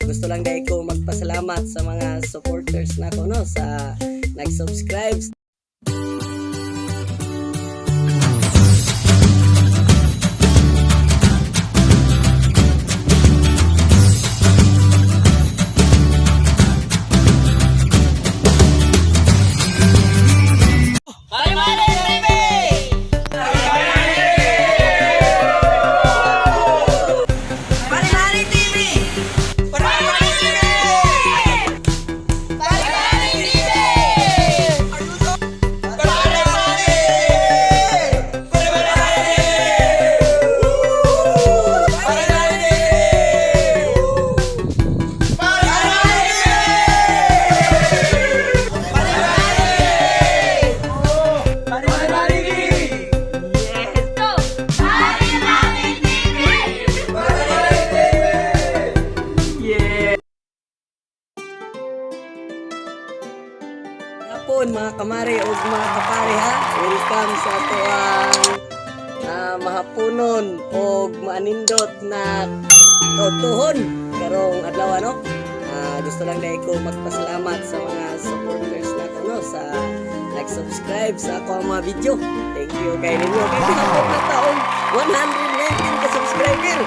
gusto lang dahil ko magpasalamat sa mga supporters na ko, no, sa nag-subscribe. Hapon mga kamari o mga kapari ha, welcome sa tuwang mahapunon o maanindot na kautuhon karong adlaw, no. Gusto lang dahil ko magpasalamat sa mga supporters na ko, no, sa nag-subscribe sa ako ang mga video. Thank you kay ninyo kay hapon na taong 119 ka subscriber.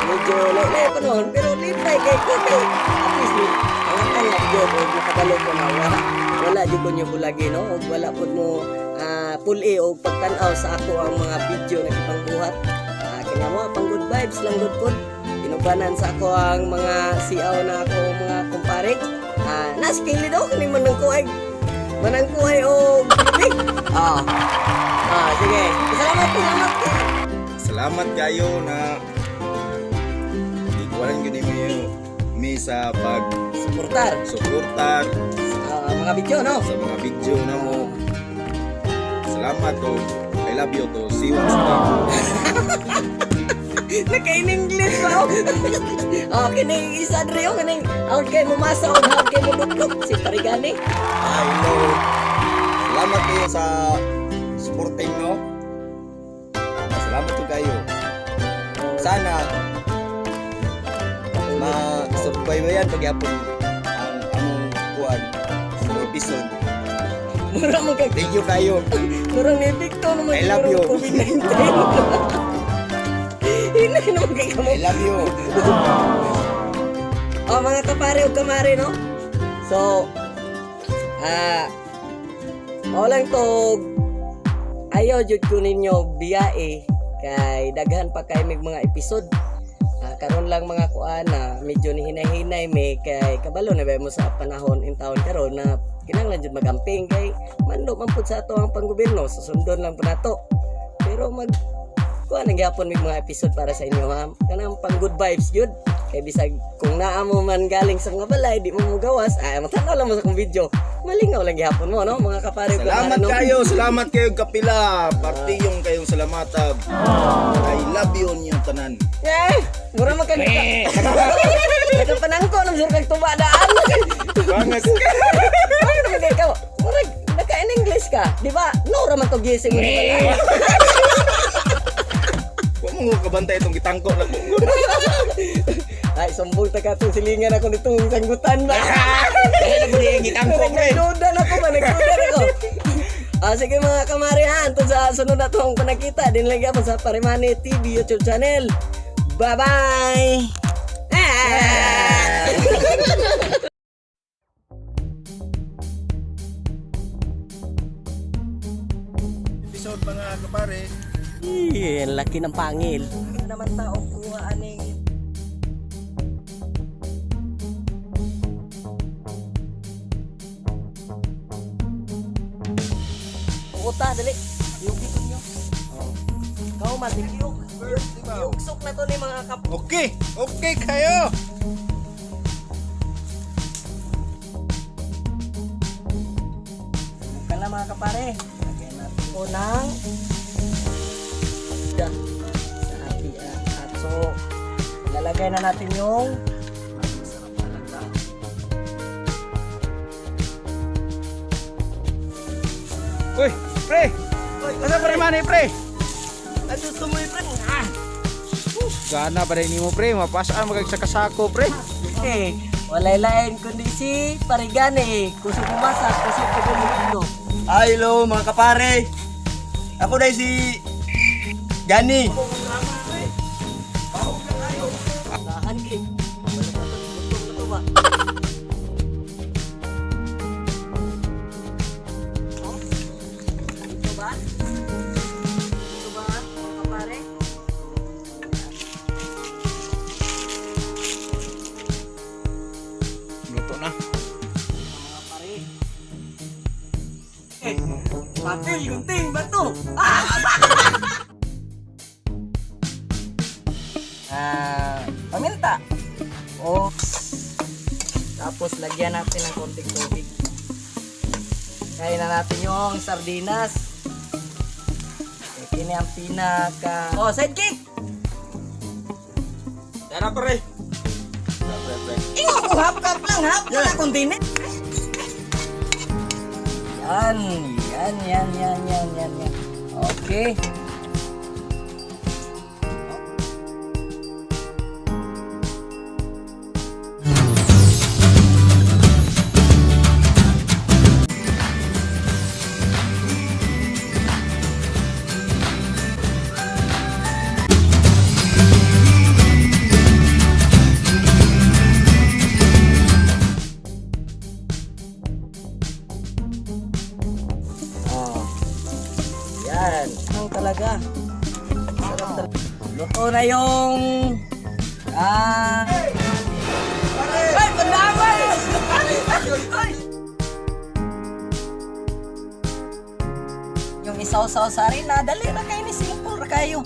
Medyo lay pa noon pero lipay kay ko kay at least ang yun o nakabalo ko na wala di ko nyo po lagi, no, o wala po mo puli o pagtanaw sa ako ang mga video na kitang buhat. Kanya mo pang good vibes lang good po inubanan sa ako ang mga siaw na ako mga kumpare. Naskili daw kani manang kuhay o bibig. Sige, salamat Salamat kayo na ikuwalan ko mi sa suportar mga video, no, sa mga video na mo. Salamat to. I love you to. See you once Naka-in-English pa ako. Kining isa dre yung kining out kay mo masa o out kay mo duklok si Parigani. Hello. Salamat kayo sa supporting, no. Salamat to kayo. Sana ma-subscribe pagyapon ang among kuan sa episode. Mura mo kag Thank you kayo. murang epekto naman. I love you. COVID-19. Hinay naman kay kamo. I love you. Mga kapare o kamare, no. So lang to ayaw jud ko ninyo biyae kay daghan pa kay mig mga episode. Karon lang mga kuan na medyo ni hinay-hinay may kay kabalo na ba mo sa panahon in taon karon na kinahanglan jud magamping kay mando man pud sa ato ang panggobyerno susundon lang po nato. Pero kuan ang gyapon mig mga episode para sa inyo, ha. Kanang pang good vibes jud kay bisag kung naa mo man galing sa mga balay di mo gawas matanaw lang mo sa kong video malingaw lang gyapon mo, no, mga kapare. Salamat kayo kapila. Partiyong kayong salamatag. I love you niyo tanan. Mura man kag nagpanangko nang sur kag tubadaan. Bangas. Ano naman ikaw? Mura naka-in-English ka, di ba? No ra man to gising mo. Wa mo kabantay itong gitangko na ko. Ay, sumbong ta ka itong silingan ako nitong sanggutan ba? Dahil ako niya gitangko, pre. Nagdudan ako. Sige mga kamari, ha, antod sa sunod na itong panakita. Din lagi ako sa Parimani TV YouTube channel. Bye-bye! Episode mga kapare. Ang laki ng pangil. Hindi naman tao kuha aning uta dali. Yung bito nyo. Kau matigyo. Yung sok na to ni mga Okay kayo. Kala mga kapare. Lagyan natin po ng sabi at so lalagay na natin yung masarap talaga. Uy, pre. Asa pa naman pre? Gusto mo pre? Gana ba rin mo pre? Mapasaan magag sa kasako pre? Okay, walay lain kundi si Parigane. Kusog umasak, kusog pagumundo. Hello mga kapare. Ako dahil si Gani. Lahan kay. Butong na to ba? Oh? Ito ba? Ito ba, mga kapare? Luto na. Mga pare. Patil, gunting, bato. Paminta. Oh. Tapos lagyan natin ng konting tubig. Kain na natin yung sardinas. Kini ang pinaka... Oh, sidekick! Tara pre. Ingo ko hap-hap lang, hap. Wala kong dinit. Yan. Okay. Yan. Ang talaga. Sarap talaga. Luto na yung... Ay! Pandamay! Yung isaw-saw sa rin, dali na kayo ni simple ra kayo.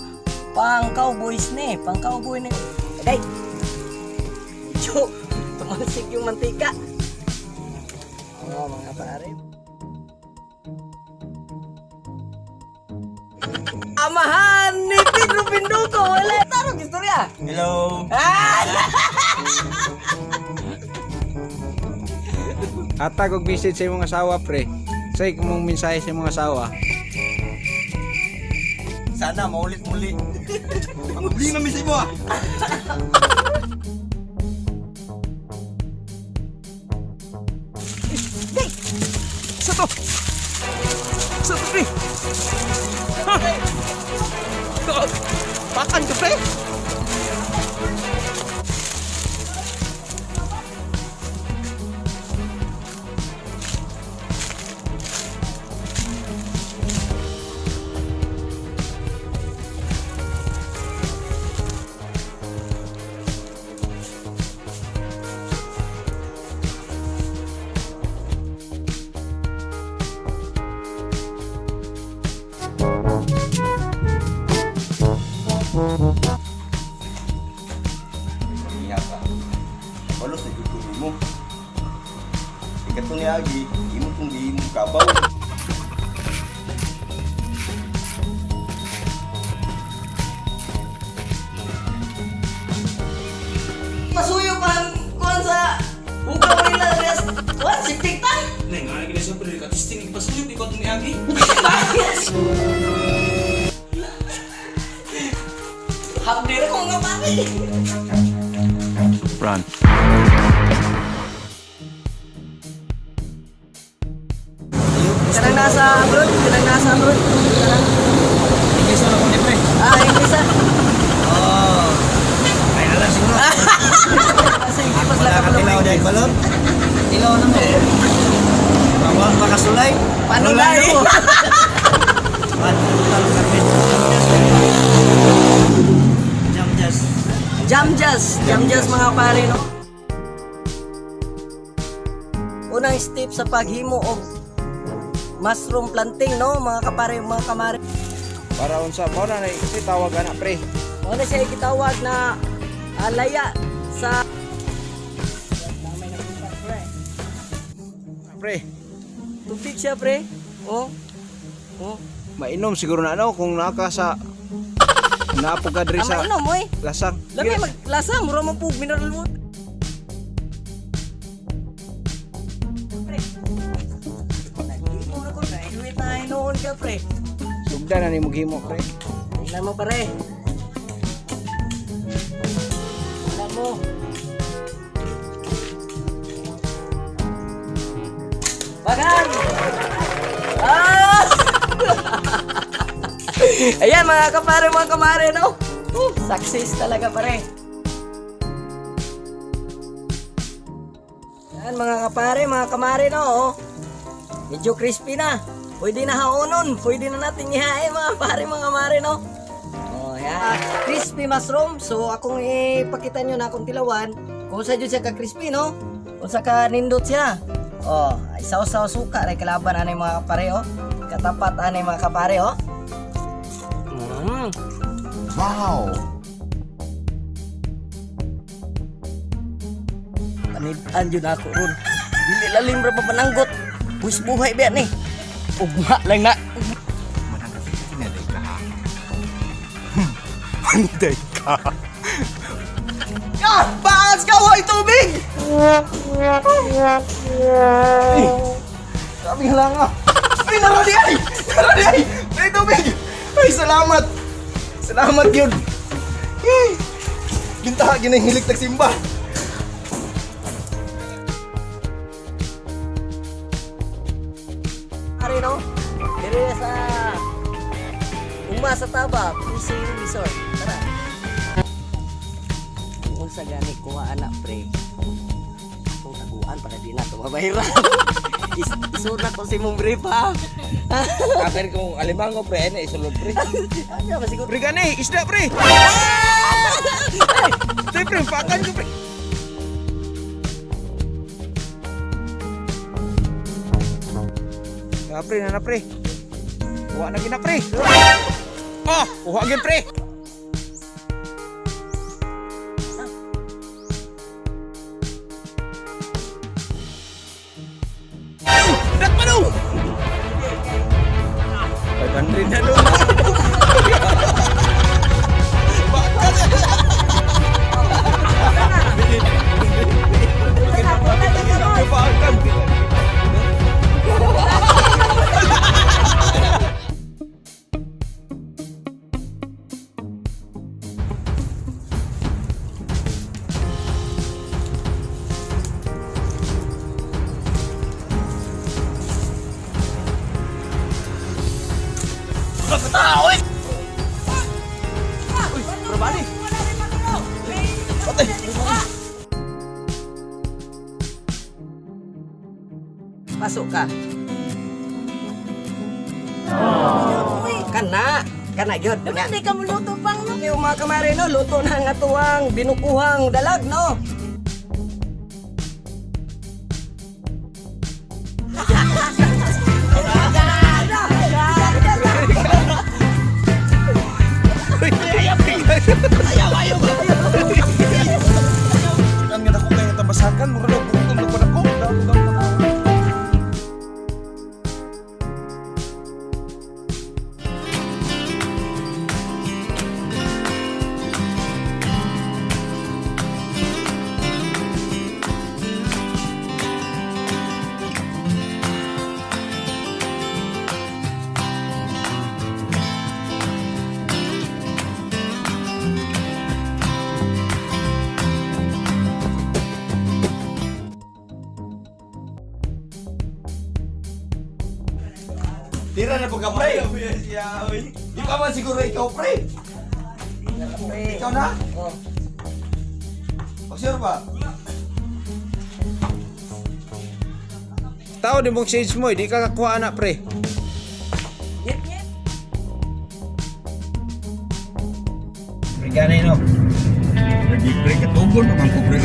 Pang cowboys ni, pang cowboy ni. Day! Medyo tumalsik yung mantika. Oo, mga pare. Amahan ni Pedro Pinduco, wala tarong istorya. Hello. Hatag og message sa imong asawa pre. Say kumong mensahe sa imong asawa. Sana maulit muli. Muli na mismo ah. Sa pre. Makan ka pre. Iya ka. Balos na juto mo. Ikato ni Agi, imo kung di mo kabaw. Pasuyo pang kuan sa bukaw nila res. Kuan si Tiktan. Neng, ano gina siya pwede katisting ipasuyod ikaw itong niagi? Hampir ko nga pare. Run. Kanang nasa abroad, Kanang. English na ako ni pre. English ah. Ay, alam siguro. Kasi pas lang ako Tilaw dahil balot. Tilaw na mo. Bawa makasulay. Paano dai? Jam-jas mga pare no. Unang step sa paghimo og mushroom planting no mga kapare mga kamare. Para unsa mo na kasi tawag ana pre. Ano siya gitawag na alaya sa damay na punta pre. Pre, Tubig siya pre. Oh. mainom siguro na ano kung naka sa napo ka diri sa Mainom oy. lasang. Lami maglasa mura man pug mineral water. Pre. Naghimo na ko na inuit na noon ka pre. Sugda na nimo gihimo pre. Tingnan mo pare. Tingnan mo. Bagan! Ah! Ayan mga kamare, no? Success talaga pare. Ayan mga kamare, no? Oh. Medyo crispy na. Pwede na haunon. Pwede na natin ihain mga kamare, no? Oh, yan. Crispy mushroom. So, akong ipakita nyo na akong tilawan. Kung sa dyan siya ka-crispy, no? Kung sa ka-nindot siya. Oh, isaw-saw suka. Ray kalaban anay mga kapare, oh. Katapat anay mga kapare, oh. Wow! Panitan yun ako ron. Dili lalim ra papananggot. Buwis buhay ba ni? Ugma lang na. Paniday ka! Ah! Baas ka! Hoy! Tubig! Sabi lang ah! Ay, naradi ay! Naradi ay! Ay, tubig! Ay, salamat! Salamat yun! Bintaha, ginahilig tagsimba! Ari no? Diri na sa sa Taba, Fishing Resort. Tara. Kung sa gani kuha anak pre. Kung taguan para di na to mabayaran. Isuna ko si mong brief ha. Kapan kung alimango pre, ene isulod pre. Ano ba siguro? Pre gani, isda pre. Pre pre, pakan ko pre. Pre na pre. Kuha na gina pre. Oh, kuha gid pre. Dak manu. 500 na dong. Pasok ka. Kana gyud. Hindi ka muluto pang no? Yung mga kamare no, luto na nga tuwang binukuhang dalag no. Ang nga ako kayo tabasakan, mura na bukong na ko. Tira na po ka, pre! Di pa man siguro ikaw, pre! Ikaw na? Oh. Pag-sure ba? Tao din mong shades mo, di ka kakuha anak pre. Pre gani no. Lagi pre, katubon naman ko, pre.